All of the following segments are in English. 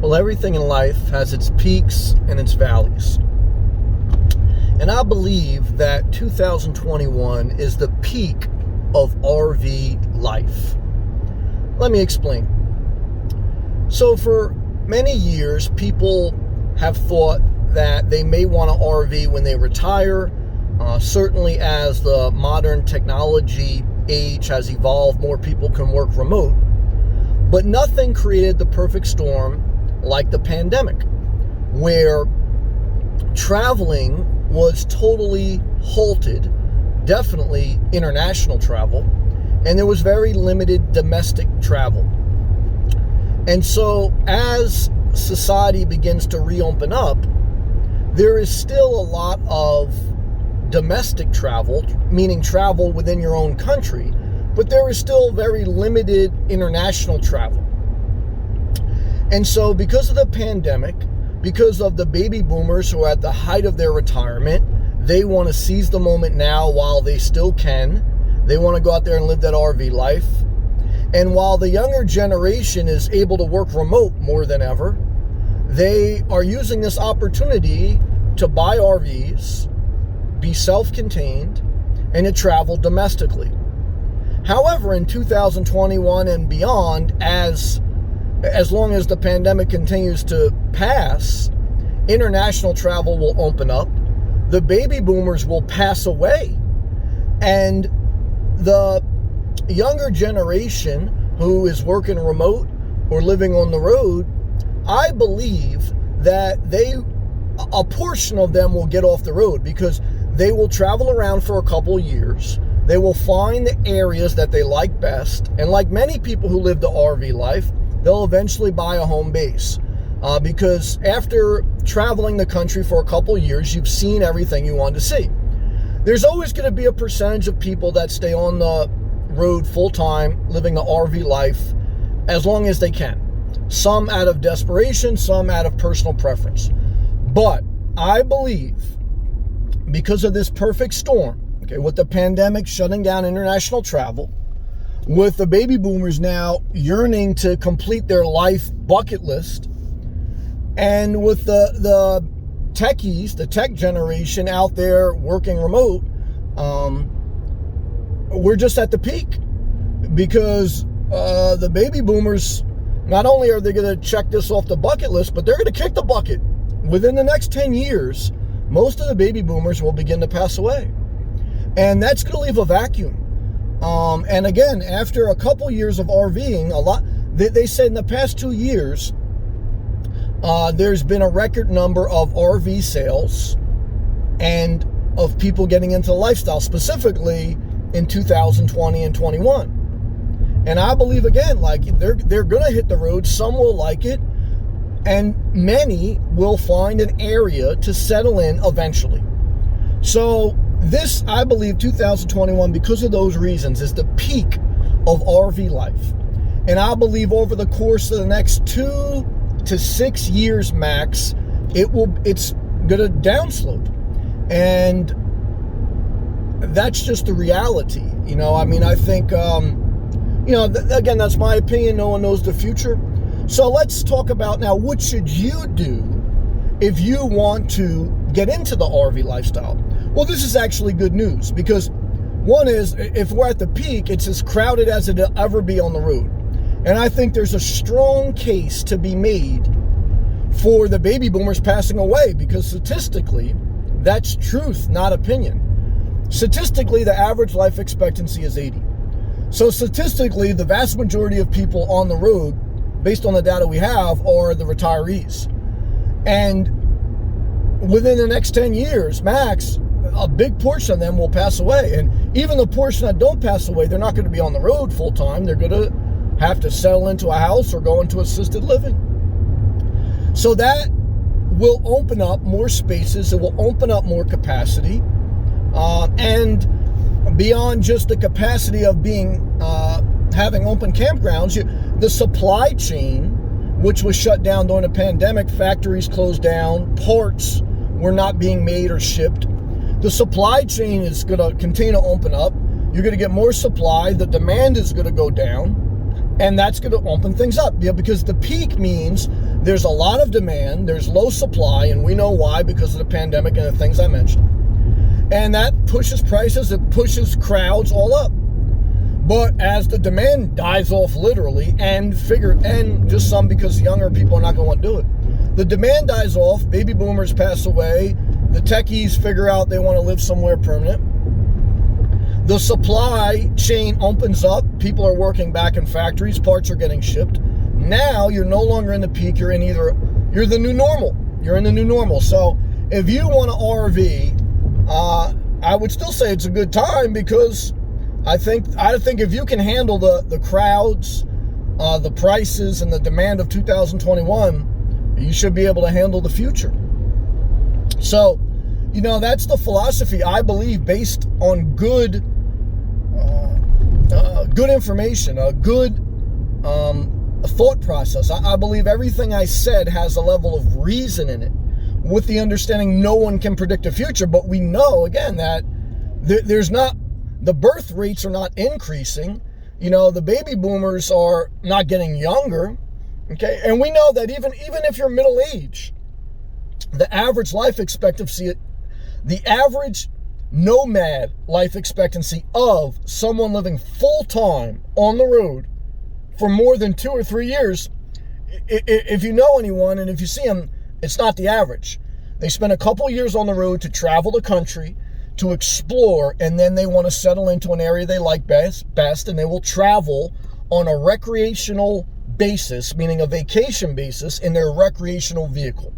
Well, everything in life has its peaks and its valleys. And I believe that 2021 is the peak of RV life. Let me explain. So for many years, people have thought that they may want an RV when they retire. Certainly as the modern technology age has evolved, more people can work remote. But nothing created the perfect storm like the pandemic, where traveling was totally halted, definitely international travel, and there was very limited domestic travel. And so as society begins to reopen up, there is still a lot of domestic travel, meaning travel within your own country, but there is still very limited international travel. And so because of the pandemic, because of the baby boomers who are at the height of their retirement, they want to seize the moment now while they still can. They want to go out there and live that RV life. And while the younger generation is able to work remote more than ever, they are using this opportunity to buy RVs, be self-contained, and to travel domestically. However, in 2021 and beyond, as long as the pandemic continues to pass, international travel will open up, the baby boomers will pass away, and the younger generation who is working remote or living on the road, I believe that a portion of them will get off the road because they will travel around for a couple years. They will find the areas that they like best, and like many people who live the RV life, they'll eventually buy a home base because after traveling the country for a couple years, you've seen everything you want to see. There's always going to be a percentage of people that stay on the road full-time, living the RV life as long as they can. Some out of desperation, some out of personal preference. But I believe because of this perfect storm, okay, with the pandemic shutting down international travel, with the baby boomers now yearning to complete their life bucket list, and with the techies, the tech generation out there working remote, we're just at the peak because the baby boomers, not only are they going to check this off the bucket list, but they're going to kick the bucket. Within the next 10 years, most of the baby boomers will begin to pass away. And that's going to leave a vacuum. And again, after a couple years of RVing, they said in the past 2 years, there's been a record number of RV sales and of people getting into the lifestyle, specifically in 2020 and 21. And I believe, again, like they're going to hit the road. Some will like it, and many will find an area to settle in eventually. So this, I believe, 2021, because of those reasons, is the peak of RV life. And I believe over the course of the next 2 to 6 years max, it's going to downslope. And that's just the reality. I think, again, that's my opinion. No one knows the future. So let's talk about now, what should you do if you want to get into the RV lifestyle? Well, this is actually good news because one is, if we're at the peak, it's as crowded as it'll ever be on the road. And I think there's a strong case to be made for the baby boomers passing away because statistically, that's truth, not opinion. Statistically, the average life expectancy is 80. So statistically, the vast majority of people on the road, based on the data we have, are the retirees. And within the next 10 years, max, a big portion of them will pass away. And even the portion that don't pass away, they're not going to be on the road full time. They're going to have to settle into a house or go into assisted living. So that will open up more spaces. It will open up more capacity. And beyond just the capacity of having open campgrounds, the supply chain, which was shut down during the pandemic, factories closed down, parts were not being made or shipped. The supply chain is going to continue to open up. You're going to get more supply. The demand is going to go down. And that's going to open things up, because the peak means there's a lot of demand, there's low supply, and we know why, because of the pandemic and the things I mentioned. And that pushes prices, it pushes crowds all up. But as the demand dies off literally, and just some, because younger people are not going to want to do it. The demand dies off, baby boomers pass away, the techies figure out they want to live somewhere permanent. The supply chain opens up, people are working back in factories, parts are getting shipped. Now you're no longer in the peak, you're the new normal. You're in the new normal. So if you want an RV, I would still say it's a good time, because I think if you can handle the crowds, the prices, and the demand of 2021, you should be able to handle the future. So, that's the philosophy, I believe, based on good information, a good thought process. I believe everything I said has a level of reason in it, with the understanding no one can predict the future, but we know, again, that the birth rates are not increasing. The baby boomers are not getting younger, okay? And we know that even if you're middle age, the average life expectancy, the average nomad life expectancy of someone living full-time on the road for more than 2 or 3 years, if you know anyone and if you see them, it's not the average. They spend a couple years on the road to travel the country, to explore, and then they want to settle into an area they like best, and they will travel on a recreational basis, meaning a vacation basis, in their recreational vehicle.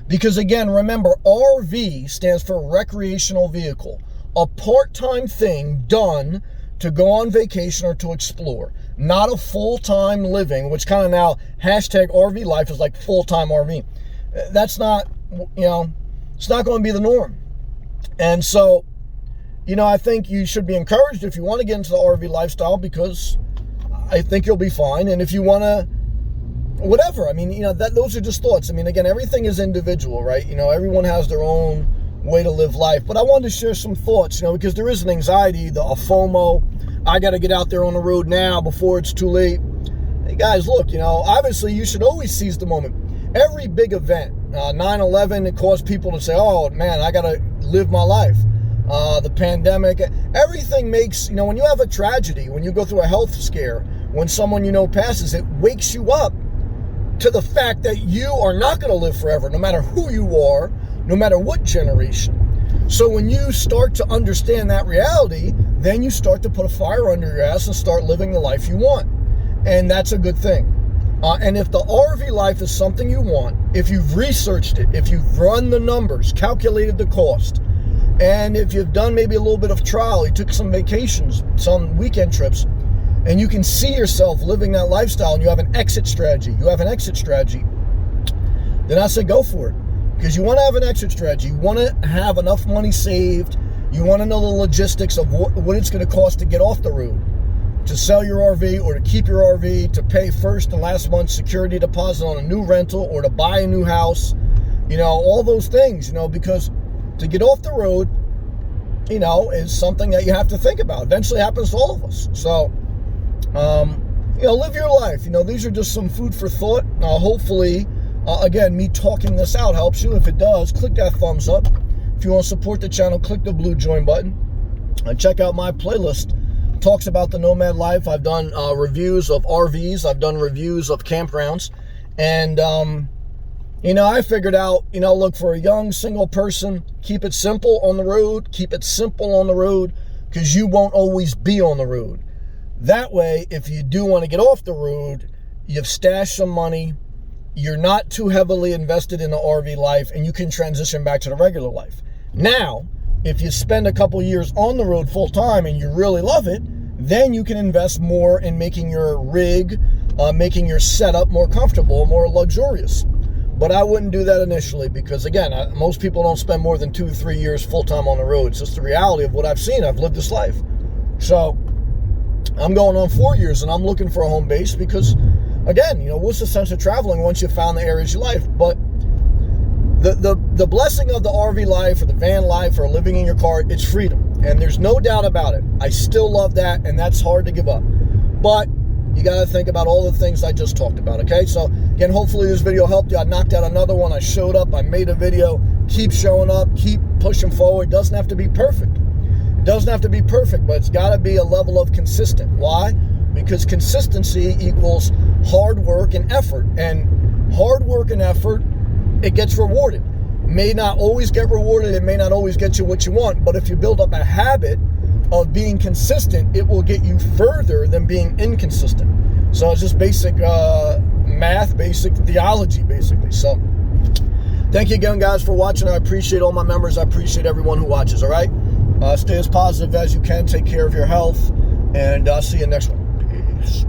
Because again, remember, RV stands for recreational vehicle, a part-time thing done to go on vacation or to explore, not a full-time living, which kind of now #RV life is like full-time RV. That's not, it's not going to be the norm. And so, I think you should be encouraged if you want to get into the RV lifestyle, because I think you'll be fine. And if you want to, whatever, those are just thoughts. Again, everything is individual, right? Everyone has their own way to live life. But I wanted to share some thoughts, because there is an anxiety, a FOMO. I got to get out there on the road now before it's too late. Hey guys, look, obviously you should always seize the moment. Every big event, 9/11, it caused people to say, oh man, I got to live my life. The pandemic, everything makes, when you have a tragedy, when you go through a health scare, when someone passes, it wakes you up to the fact that you are not going to live forever, no matter who you are, no matter what generation. So when you start to understand that reality, then you start to put a fire under your ass and start living the life you want. And that's a good thing. And if the RV life is something you want, if you've researched it, if you've run the numbers, calculated the cost, and if you've done maybe a little bit of trial, you took some vacations, some weekend trips, and you can see yourself living that lifestyle, and you have an exit strategy, then I say go for it. Because you want to have an exit strategy. You want to have enough money saved. You want to know the logistics of what it's going to cost to get off the road, to sell your RV or to keep your RV, to pay first and last month's security deposit on a new rental or to buy a new house, all those things, because to get off the road, is something that you have to think about. Eventually happens to all of us. So, live your life. These are just some food for thought. Hopefully, again, me talking this out helps you. If it does, click that thumbs up. If you want to support the channel, click the blue join button. Check out my playlist. It talks about the nomad life. I've done reviews of RVs. I've done reviews of campgrounds. And, I figured out, look, for a young single person, keep it simple on the road. Keep it simple on the road, because you won't always be on the road. That way, if you do want to get off the road, you've stashed some money, you're not too heavily invested in the RV life, and you can transition back to the regular life. Now, if you spend a couple years on the road full time and you really love it, then you can invest more in making your rig, making your setup more comfortable, more luxurious. But I wouldn't do that initially, because again, most people don't spend more than 2 to 3 years full time on the road. It's just the reality of what I've seen. I've lived this life. So I'm going on 4 years, and I'm looking for a home base because, again, what's the sense of traveling once you've found the areas you like? But the blessing of the RV life or the van life or living in your car, it's freedom. And there's no doubt about it. I still love that, and that's hard to give up. But you got to think about all the things I just talked about, okay? So, again, hopefully this video helped you. I knocked out another one. I showed up. I made a video. Keep showing up. Keep pushing forward. Doesn't have to be perfect. Doesn't have to be perfect, but it's got to be a level of consistent. Why? Because consistency equals hard work and effort. And hard work and effort, it gets rewarded. May not always get rewarded. It may not always get you what you want. But if you build up a habit of being consistent, it will get you further than being inconsistent. So it's just basic math, basic theology, basically. So thank you again, guys, for watching. I appreciate all my members. I appreciate everyone who watches, all right? Stay as positive as you can. Take care of your health. And I'll see you next one. Peace.